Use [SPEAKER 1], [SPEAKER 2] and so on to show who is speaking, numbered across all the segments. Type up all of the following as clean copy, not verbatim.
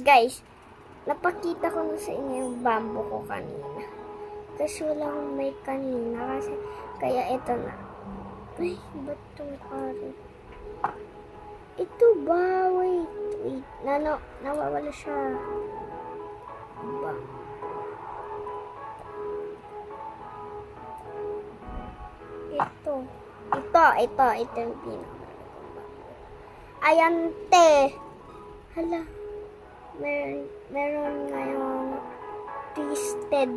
[SPEAKER 1] Guys, napakita ko na sa inyo yung bamboo ko kanina. Kasi wala akong may kanina. Kasi, kaya ito na. Ay, ba't itong karit? Ito ba? Wait. Nawawala siya. Ba? Ito yung pinaka. Ayan, te. Hala. Meron ngayong twisted.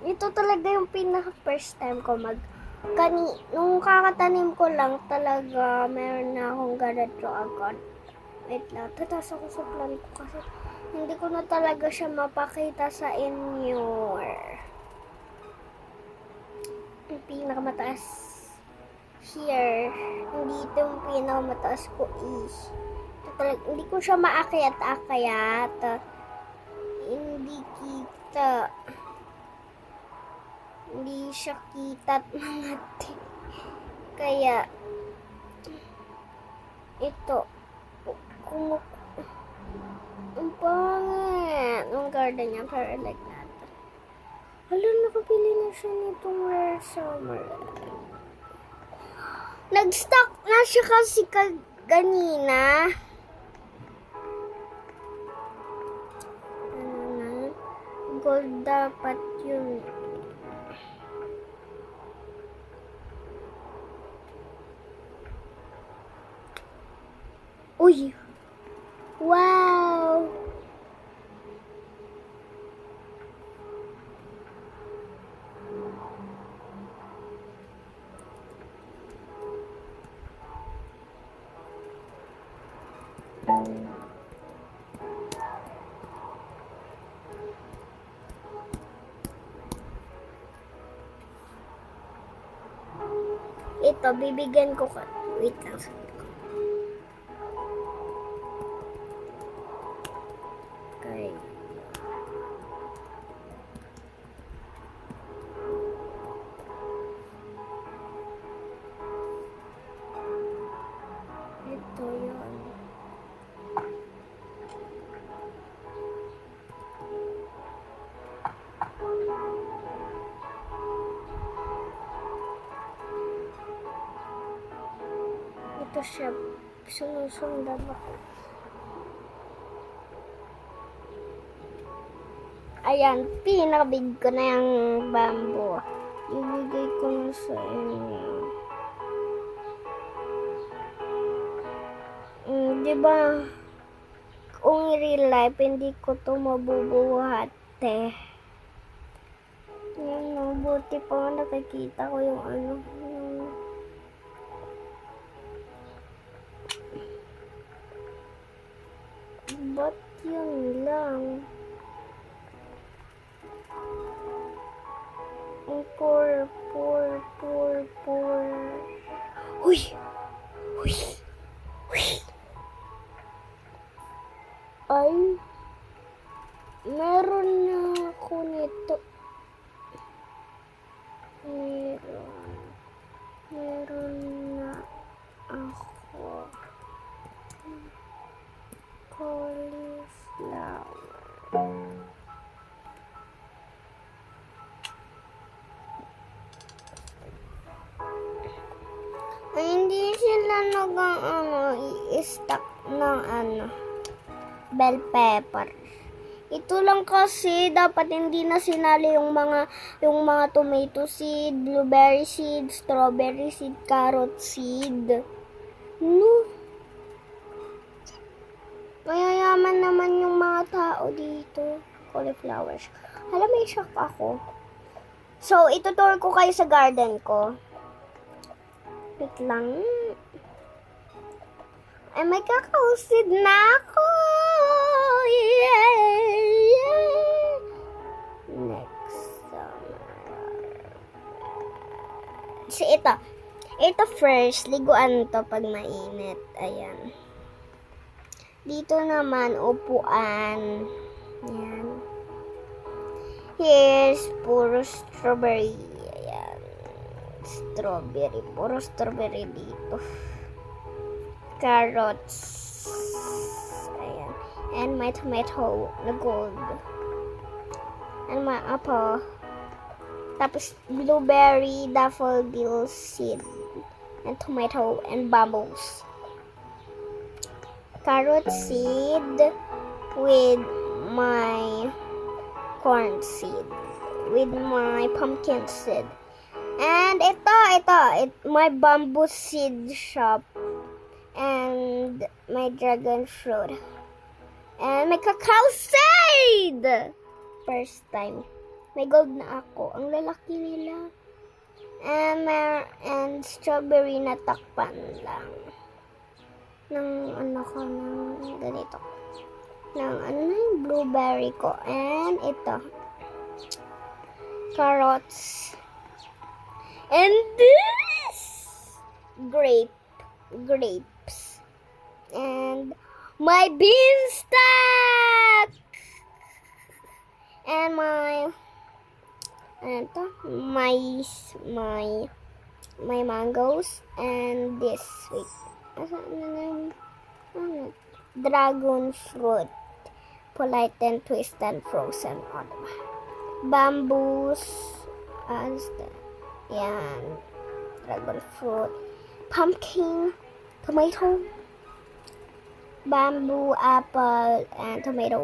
[SPEAKER 1] Ito talaga yung pinaka first time ko nung kakatanim ko lang talaga, meron na akong ganito agad. Wait lang, tatas ako sa plan ko kasi hindi ko na talaga siya mapakita sa inyo. Yung pinakamataas here, hindi ito yung pinakamataas ko hindi ko siya maakyat-akyat. Hindi kita. Hindi siya kita't mga kaya ito ang pangit ng garden niya, pero like natin. Hala, nakapili na siya nitong rare summer. Nag-stock na siya kasi kanina. Gold dapat yun. Uy! Wow! Ito, bibigyan ko ka. Wait lang. Okay. Ito yun. Ito siya. Sinusundan ako. Ayan, pinakabig ko na yung bamboo. Ibigay ko na sa inyo. Diba, kung real life, hindi ko to mabubuhate. Yan, no, buti pa nakikita ko yung ano. Ba't yun lang? Poor. Uy! Ay, meron na ako nito. Meron na ako. Cauliflower. Ay, hindi sila i-stack ng bell pepper. Ito lang kasi dapat hindi na sinali yung mga tomato seed, blueberry seed, strawberry seed, carrot seed. No. Mayayaman naman yung mga tao dito. Cauliflowers. Alam, may shock ako. So, itutur ko kayo sa garden ko. Wait lang. Ay, may kakausid na ako. Yeah. Next summer. So, ito. Ito first. Liguan to pag mainit. Ayan. Dito naman, upuan. Ayan. Here's puro strawberry. Ayan. Strawberry. Puro strawberry dito. Carrots. Ayan. And my tomato na gold. And my apple. Tapos blueberry, daffodil seed. And tomato and bambos. Carrot seed with my corn seed. With my pumpkin seed. And my bamboo seed shop. And my dragon fruit. And my cacao seed! First time. May gold na ako. Ang lalaki nila. And strawberry na takpan lang. Ng ganito. Ng blueberry ko. And ito. Carrots. And this! Grapes. And my beanstalk! And my mangoes. And this, dragon fruit. Polite and twist and frozen. Bamboos. Yan. Dragon fruit. Pumpkin. Tomato. Bamboo, apple, and tomato.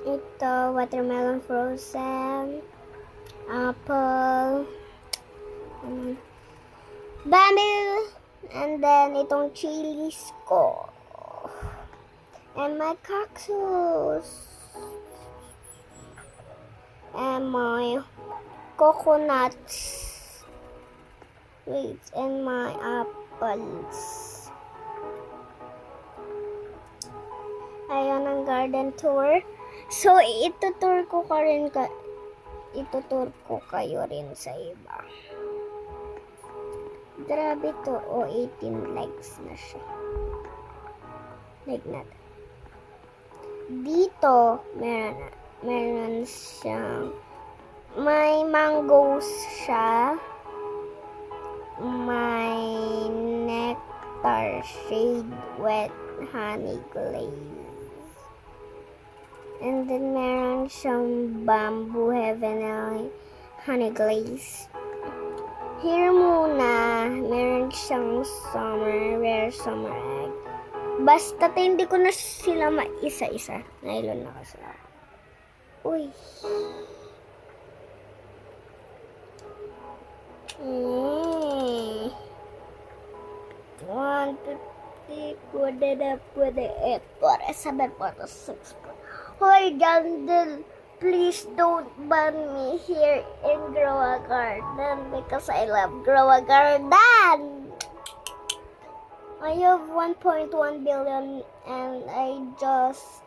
[SPEAKER 1] Ito, watermelon frozen. Apple. Bamboo. And then, itong chilies ko. And my cactus. And my coconuts. And my apples. Ayan ang garden tour. So, itutur ko kayo rin sa iba. Grabe to. 18 likes na siya. Like natin. Dito, meron siyang may mangoes siya. May nectar shade wet honey glaze. And then meron siyang bamboo heavenly honey glaze. Here muna, meron siyang rare summer egg. Basta hindi ko na sila maisa-isa. Nailon na kasi ako. Uy. 150, 48, 47, 46. Hoy, Gandil, please don't ban me here in Grow a Garden because I love Grow a Garden. I have 1.1 billion and I just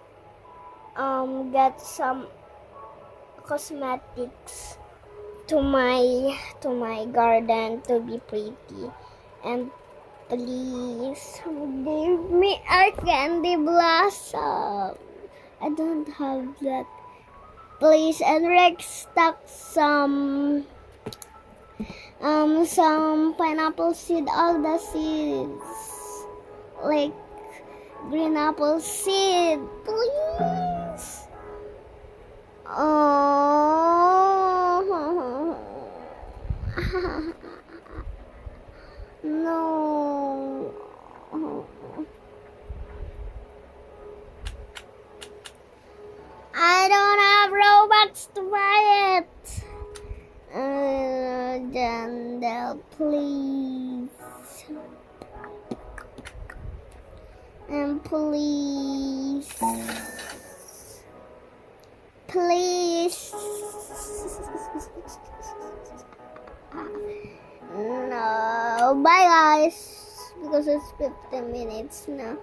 [SPEAKER 1] get some cosmetics to my garden to be pretty. And please give me a candy blossom. I don't have that. Please, and restock some pineapple seed, all the seeds. Like green apple seed, please. Oh. No. I don't have Robux to buy it. Jandel, please. And please. Please. No. Bye, guys. Because it's 15 minutes now.